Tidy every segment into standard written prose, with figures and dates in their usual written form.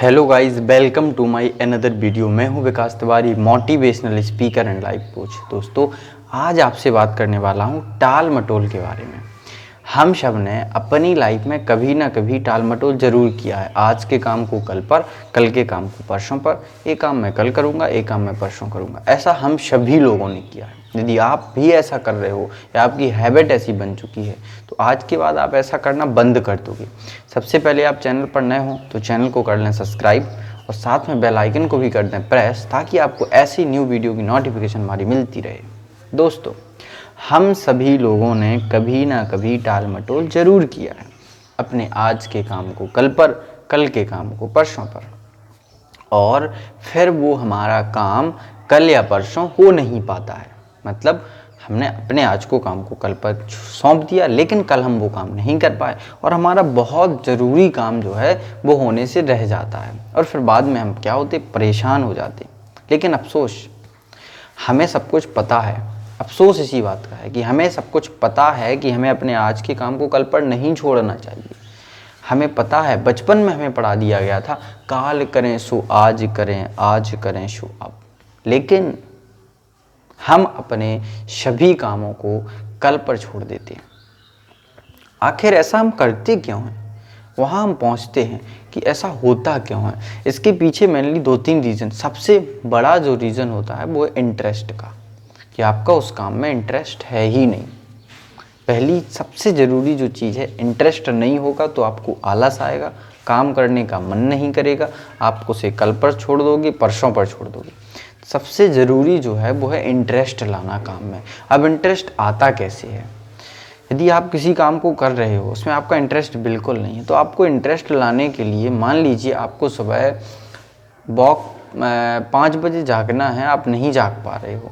Hello guys, welcome to my another video. मैं हूं Vikas Tiwari, motivational speaker and life coach. दोस्तों, आज आपसे बात करने वाला हूं टाल मटोल के बारे में। हम सब ने अपनी लाइफ में कभी ना कभी टाल मटोल ज़रूर किया है। आज के काम को कल पर, कल के काम को परसों पर, ये काम मैं कल करूँगा, ये काम मैं परसों करूँगा। ऐसा हम सभी लोगों ने किया है। यदि आप भी ऐसा कर रहे हो या आपकी हैबिट ऐसी बन चुकी है तो आज के बाद आप ऐसा करना बंद कर दोगे। सबसे पहले आप चैनल पर नए हो तो चैनल को कर लें सब्सक्राइब और साथ में बेल आइकन को भी कर दें प्रेस, ताकि आपको ऐसी न्यू वीडियो की नोटिफिकेशन हमारी मिलती रहे। दोस्तों, हम सभी लोगों ने कभी ना कभी टाल मटोल ज़रूर किया है। अपने आज के काम को कल पर, कल के काम को परसों पर, और फिर वो हमारा काम कल या परसों हो नहीं पाता है। मतलब हमने अपने आज को काम को कल पर सौंप दिया, लेकिन कल हम वो काम नहीं कर पाए और हमारा बहुत ज़रूरी काम जो है वो होने से रह जाता है। और फिर बाद में हम क्या होते, परेशान हो जाते। लेकिन अफसोस, हमें सब कुछ पता है। अफसोस इसी बात का है कि हमें सब कुछ पता है कि हमें अपने आज के काम को कल पर नहीं छोड़ना चाहिए। हमें पता है, बचपन में हमें पढ़ा दिया गया था, काल करें सो आज करें, आज करें सो अब। लेकिन हम अपने सभी कामों को कल पर छोड़ देते हैं। आखिर ऐसा हम करते क्यों हैं? वहाँ हम पहुँचते हैं कि ऐसा होता क्यों है। इसके पीछे मेनली 2-3 रीज़न। सबसे बड़ा जो रीज़न होता है वो है इंटरेस्ट का, कि आपका उस काम में इंटरेस्ट है ही नहीं। पहली सबसे ज़रूरी जो चीज़ है, इंटरेस्ट नहीं होगा तो आपको आलस आएगा, काम करने का मन नहीं करेगा, आप उसे कल पर छोड़ दोगे, परसों पर छोड़ दोगे। सबसे ज़रूरी जो है वो है इंटरेस्ट लाना काम में। अब इंटरेस्ट आता कैसे है? यदि आप किसी काम को कर रहे हो, उसमें आपका इंटरेस्ट बिल्कुल नहीं है, तो आपको इंटरेस्ट लाने के लिए, मान लीजिए आपको सुबह 5 बजे जागना है, आप नहीं जाग पा रहे हो,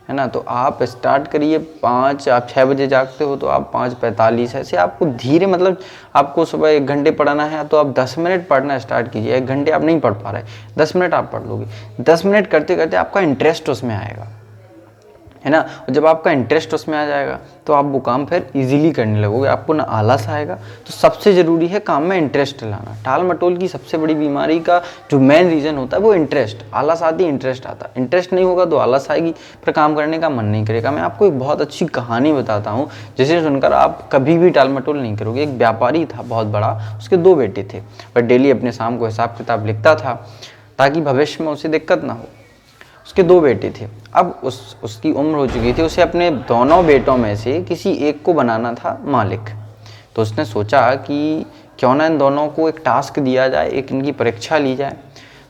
है ना, तो आप स्टार्ट करिए 5, आप 6 बजे जागते हो तो आप 5:45, ऐसे आपको धीरे, मतलब आपको सुबह 1 घंटे पढ़ना है तो आप 10 मिनट पढ़ना स्टार्ट कीजिए। 1 घंटे आप नहीं पढ़ पा रहे, 10 मिनट आप पढ़ लोगे। 10 मिनट करते करते आपका इंटरेस्ट उसमें आएगा, है ना। और जब आपका इंटरेस्ट उसमें आ जाएगा तो आप वो काम फिर इजीली करने लगोगे, आपको ना आलस आएगा। तो सबसे ज़रूरी है काम में इंटरेस्ट लाना। टाल मटोल की सबसे बड़ी बीमारी का जो मेन रीज़न होता है वो इंटरेस्ट। आलस आती है, इंटरेस्ट आता। इंटरेस्ट नहीं होगा तो आलस आएगी, फिर काम करने का मन नहीं करेगा। मैं आपको एक बहुत अच्छी कहानी बताता हूँ जिसे सुनकर आप कभी भी टाल मटोल नहीं करोगे। एक व्यापारी था बहुत बड़ा, उसके 2 बेटे थे। वह डेली अपने शाम को हिसाब किताब लिखता था ताकि भविष्य में उसे दिक्कत ना हो। उसके 2 बेटे थे। अब उसकी उम्र हो चुकी थी, उसे अपने दोनों बेटों में से किसी एक को बनाना था मालिक। तो उसने सोचा कि क्यों ना इन दोनों को एक टास्क दिया जाए, एक इनकी परीक्षा ली जाए।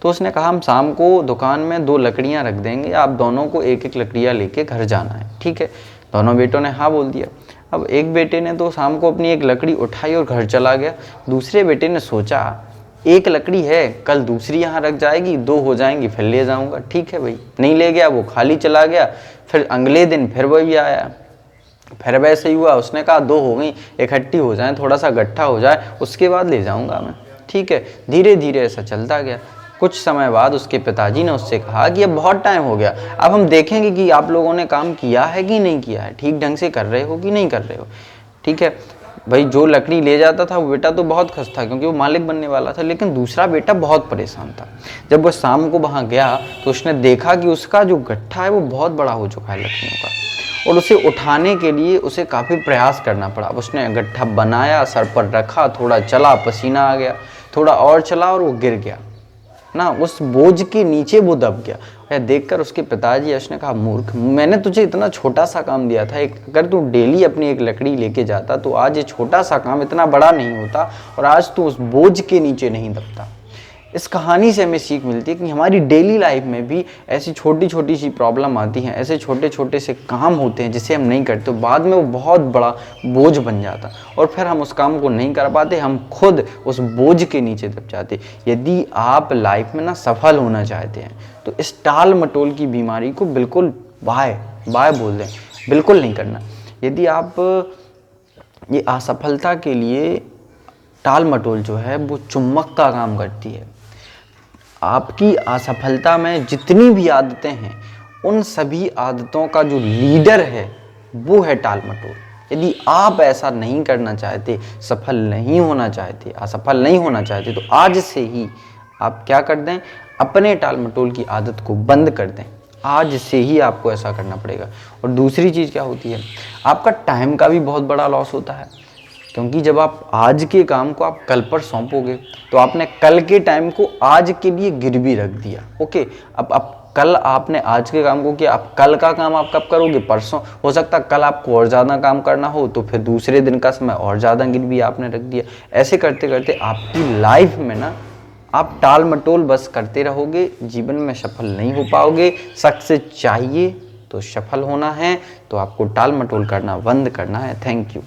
तो उसने कहा, हम शाम को दुकान में 2 लकड़ियाँ रख देंगे, आप दोनों को एक एक लकड़ियाँ लेके घर जाना है, ठीक है। दोनों बेटों ने हाँ बोल दिया। अब एक बेटे ने तो शाम को अपनी एक लकड़ी उठाई और घर चला गया। दूसरे बेटे ने सोचा, एक लकड़ी है, कल दूसरी यहाँ रख जाएगी, 2 हो जाएंगी, फिर ले जाऊंगा। ठीक है भाई, नहीं ले गया, वो खाली चला गया। फिर अगले दिन फिर वही आया, फिर वैसे ही हुआ। उसने कहा 2 हो गई, इकट्ठी हो जाए, थोड़ा सा गट्ठा हो जाए, उसके बाद ले जाऊंगा मैं। ठीक है, धीरे धीरे ऐसा चलता गया। कुछ समय बाद उसके पिताजी ने उससे कहा कि अब बहुत टाइम हो गया, अब हम देखेंगे कि आप लोगों ने काम किया है कि नहीं किया है, ठीक ढंग से कर रहे हो कि नहीं कर रहे हो। ठीक है भाई, जो लकड़ी ले जाता था वो बेटा तो बहुत खुश था क्योंकि वो मालिक बनने वाला था, लेकिन दूसरा बेटा बहुत परेशान था। जब वो शाम को वहाँ गया तो उसने देखा कि उसका जो गट्ठा है वो बहुत बड़ा हो चुका है लकड़ियों का, और उसे उठाने के लिए उसे काफ़ी प्रयास करना पड़ा। उसने गट्ठा बनाया, सर पर रखा, थोड़ा चला, पसीना आ गया, थोड़ा और चला और वो गिर गया ना, उस बोझ के नीचे वो दब गया। यह देखकर उसके पिताजी, उसने कहा, मूर्ख, मैंने तुझे इतना छोटा सा काम दिया था, अगर तू डेली अपनी एक लकड़ी लेके जाता तो आज ये छोटा सा काम इतना बड़ा नहीं होता और आज तू उस बोझ के नीचे नहीं दबता। इस कहानी से हमें सीख मिलती है कि हमारी डेली लाइफ में भी ऐसी छोटी छोटी सी प्रॉब्लम आती हैं, ऐसे छोटे छोटे से काम होते हैं जिसे हम नहीं करते, तो बाद में वो बहुत बड़ा बोझ बन जाता और फिर हम उस काम को नहीं कर पाते, हम खुद उस बोझ के नीचे दब जाते। यदि आप लाइफ में ना सफल होना चाहते हैं तो इस टाल मटोल की बीमारी को बिल्कुल बाय बोल दें, बिल्कुल नहीं करना। यदि आप ये असफलता के लिए, टाल मटोल जो है वो चुम्बक का काम करती है। आपकी असफलता में जितनी भी आदतें हैं, उन सभी आदतों का जो लीडर है वो है टाल मटोल। यदि आप ऐसा नहीं करना चाहते, सफल नहीं होना चाहते, असफल नहीं होना चाहते, तो आज से ही आप क्या कर दें, अपने टाल मटोल की आदत को बंद कर दें। आज से ही आपको ऐसा करना पड़ेगा। और दूसरी चीज़ क्या होती है, आपका टाइम का भी बहुत बड़ा लॉस होता है, क्योंकि जब आप आज के काम को आप कल पर सौंपोगे तो आपने कल के टाइम को आज के लिए गिरवी रख दिया। ओके, अब कल आपने आज के काम को किया, अब कल का काम आप कब करोगे, परसों। हो सकता है कल आपको और ज़्यादा काम करना हो तो फिर दूसरे दिन का समय और ज़्यादा गिरवी आपने रख दिया। ऐसे करते करते आपकी लाइफ में ना आप टाल मटोल बस करते रहोगे, जीवन में सफल नहीं हो पाओगे। सक्सेस चाहिए तो सफल होना है, तो आपको टाल मटोल करना बंद करना है। Thank you.